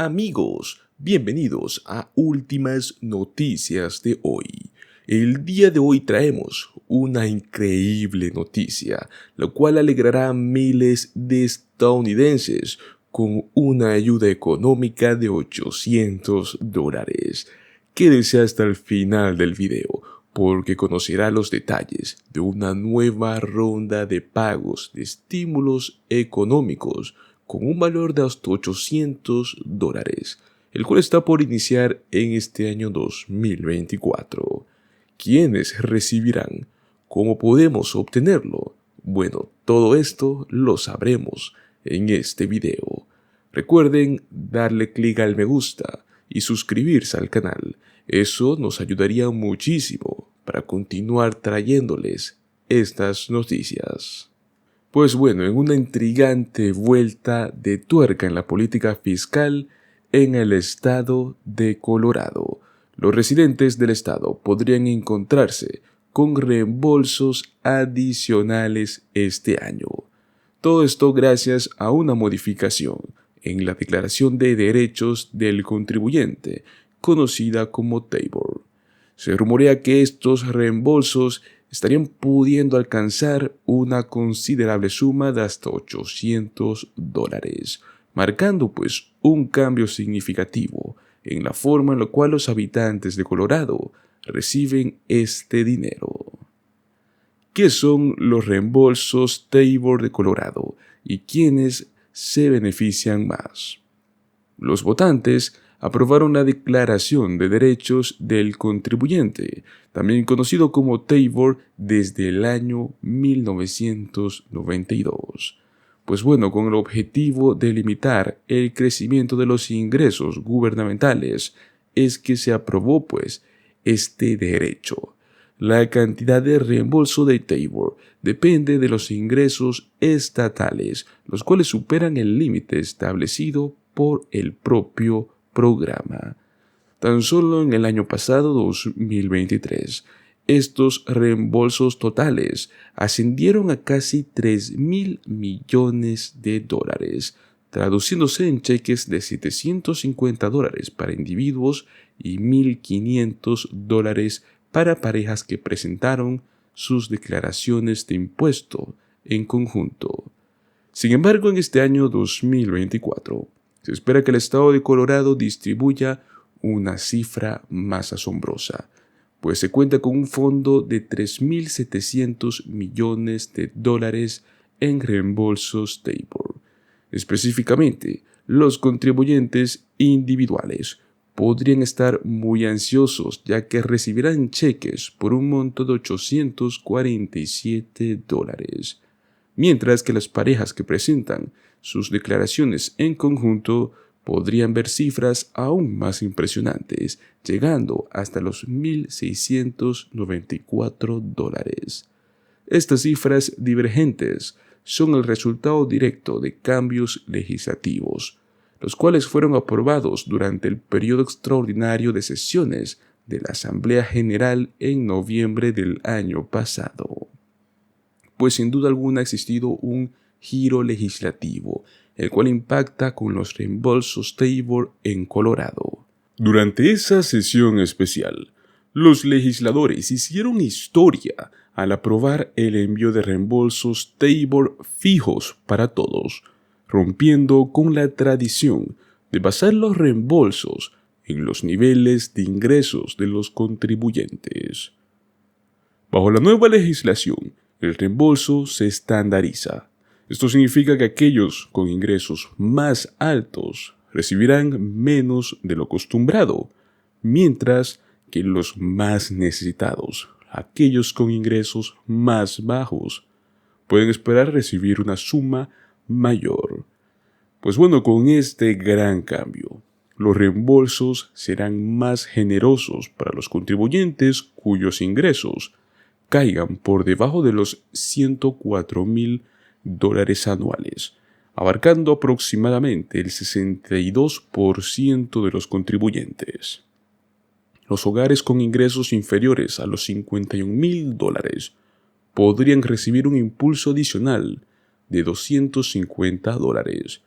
Amigos, bienvenidos a Últimas Noticias de hoy. El día de hoy traemos una increíble noticia, la cual alegrará a miles de estadounidenses con una ayuda económica de $800. Quédese hasta el final del video, porque conocerá los detalles de una nueva ronda de pagos de estímulos económicos con un valor de hasta $800, el cual está por iniciar en este año 2024. ¿Quiénes recibirán? ¿Cómo podemos obtenerlo? Bueno, todo esto lo sabremos en este video. Recuerden darle clic al me gusta y suscribirse al canal. Eso nos ayudaría muchísimo para continuar trayéndoles estas noticias. Pues bueno, en una intrigante vuelta de tuerca en la política fiscal en el estado de Colorado, los residentes del estado podrían encontrarse con reembolsos adicionales este año. Todo esto gracias a una modificación en la Declaración de Derechos del Contribuyente, conocida como TABOR. Se rumorea que estos reembolsos estarían pudiendo alcanzar una considerable suma de hasta $800, marcando pues un cambio significativo en la forma en la cual los habitantes de Colorado reciben este dinero. ¿Qué son los reembolsos TABOR de Colorado y quiénes se benefician más? Los votantes aprobaron la Declaración de Derechos del Contribuyente, también conocido como TABOR, desde el año 1992. Pues bueno, con el objetivo de limitar el crecimiento de los ingresos gubernamentales, es que se aprobó pues este derecho. La cantidad de reembolso de TABOR depende de los ingresos estatales, los cuales superan el límite establecido por el propio programa. Tan solo en el año pasado, 2023, estos reembolsos totales ascendieron a casi $3,000 millones, traduciéndose en cheques de $750 para individuos y $1,500 para parejas que presentaron sus declaraciones de impuesto en conjunto. Sin embargo, en este año 2024, se espera que el estado de Colorado distribuya una cifra más asombrosa, pues se cuenta con un fondo de $3,700 millones en reembolsos TABOR. Específicamente, los contribuyentes individuales podrían estar muy ansiosos, ya que recibirán cheques por un monto de $847, mientras que las parejas que presentan sus declaraciones en conjunto podrían ver cifras aún más impresionantes, llegando hasta los $1,694. Estas cifras divergentes son el resultado directo de cambios legislativos, los cuales fueron aprobados durante el periodo extraordinario de sesiones de la Asamblea General en noviembre del año pasado. Pues sin duda alguna ha existido un giro legislativo, el cual impacta con los reembolsos TABOR en Colorado. Durante esa sesión especial, los legisladores hicieron historia al aprobar el envío de reembolsos TABOR fijos para todos, rompiendo con la tradición de basar los reembolsos en los niveles de ingresos de los contribuyentes. Bajo la nueva legislación, el reembolso se estandariza. Esto significa que aquellos con ingresos más altos recibirán menos de lo acostumbrado, mientras que los más necesitados, aquellos con ingresos más bajos, pueden esperar recibir una suma mayor. Pues bueno, con este gran cambio, los reembolsos serán más generosos para los contribuyentes cuyos ingresos caigan por debajo de los $104,000 anuales, abarcando aproximadamente el 62% de los contribuyentes. Los hogares con ingresos inferiores a los $51,000 podrían recibir un impulso adicional de $250,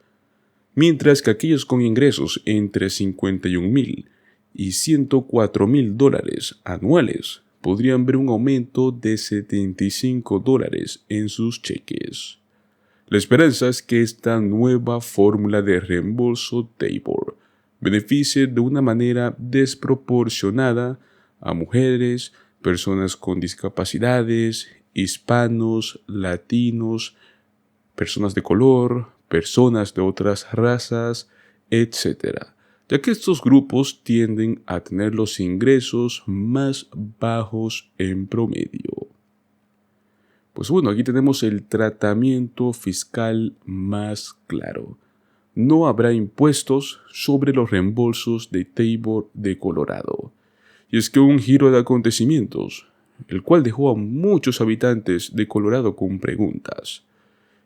mientras que aquellos con ingresos entre $51,000 y $104,000 anuales podrían ver un aumento de $75 en sus cheques. La esperanza es que esta nueva fórmula de reembolso Tabor beneficie de una manera desproporcionada a mujeres, personas con discapacidades, hispanos, latinos, personas de color, personas de otras razas, etc., ya que estos grupos tienden a tener los ingresos más bajos en promedio. Pues bueno, aquí tenemos el tratamiento fiscal más claro. No habrá impuestos sobre los reembolsos de Tabor de Colorado. Y es que un giro de acontecimientos, el cual dejó a muchos habitantes de Colorado con preguntas,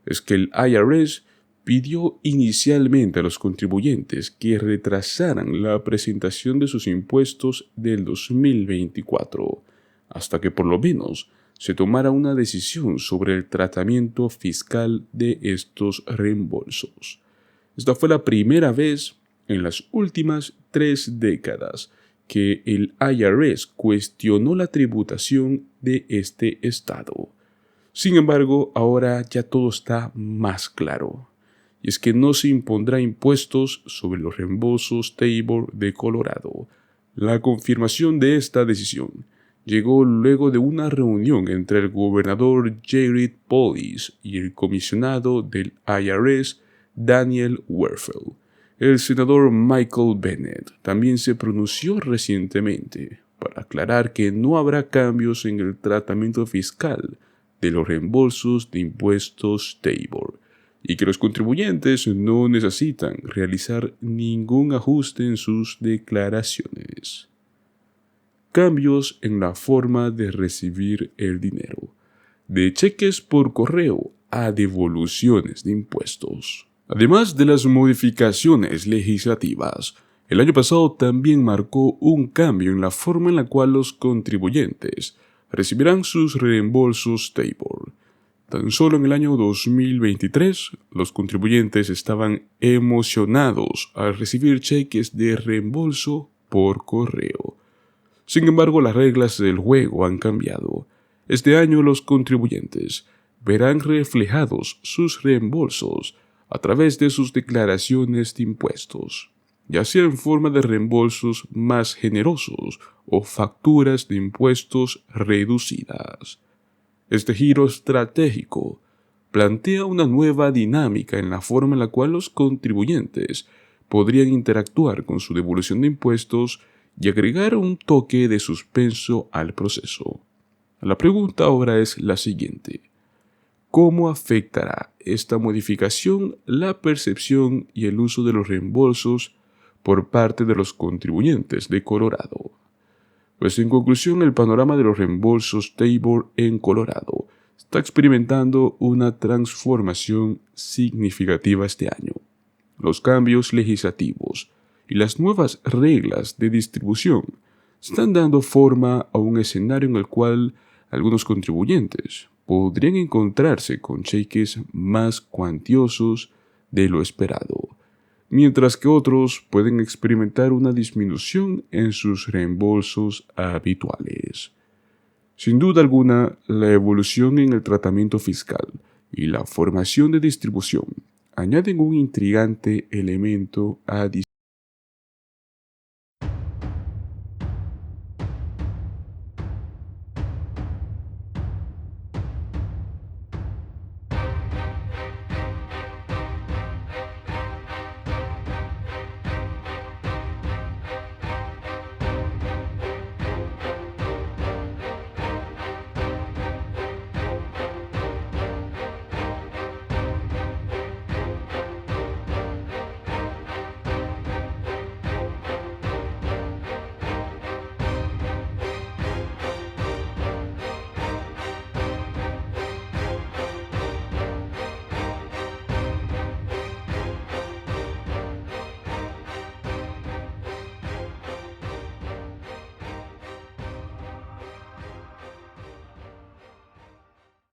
es que el IRS pidió inicialmente a los contribuyentes que retrasaran la presentación de sus impuestos del 2024, hasta que por lo menos se tomara una decisión sobre el tratamiento fiscal de estos reembolsos. Esta fue la primera vez en las últimas 3 décadas que el IRS cuestionó la tributación de este estado. Sin embargo, ahora ya todo está más claro, y es que no se impondrá impuestos sobre los reembolsos Tabor de Colorado. La confirmación de esta decisión llegó luego de una reunión entre el gobernador Jared Polis y el comisionado del IRS, Daniel Werfel. El senador Michael Bennet también se pronunció recientemente para aclarar que no habrá cambios en el tratamiento fiscal de los reembolsos de impuestos Tabor y que los contribuyentes no necesitan realizar ningún ajuste en sus declaraciones. Cambios en la forma de recibir el dinero, de cheques por correo a devoluciones de impuestos. Además de las modificaciones legislativas, el año pasado también marcó un cambio en la forma en la cual los contribuyentes recibirán sus reembolsos Tabor. Tan solo en el año 2023, los contribuyentes estaban emocionados al recibir cheques de reembolso por correo. Sin embargo, las reglas del juego han cambiado. Este año los contribuyentes verán reflejados sus reembolsos a través de sus declaraciones de impuestos, ya sea en forma de reembolsos más generosos o facturas de impuestos reducidas. Este giro estratégico plantea una nueva dinámica en la forma en la cual los contribuyentes podrían interactuar con su devolución de impuestos y agregar un toque de suspenso al proceso. La pregunta ahora es la siguiente: ¿cómo afectará esta modificación la percepción y el uso de los reembolsos por parte de los contribuyentes de Colorado? Pues en conclusión, el panorama de los reembolsos Tabor en Colorado está experimentando una transformación significativa este año. Los cambios legislativos y las nuevas reglas de distribución están dando forma a un escenario en el cual algunos contribuyentes podrían encontrarse con cheques más cuantiosos de lo esperado, mientras que otros pueden experimentar una disminución en sus reembolsos habituales. Sin duda alguna, la evolución en el tratamiento fiscal y la formación de distribución añaden un intrigante elemento adicional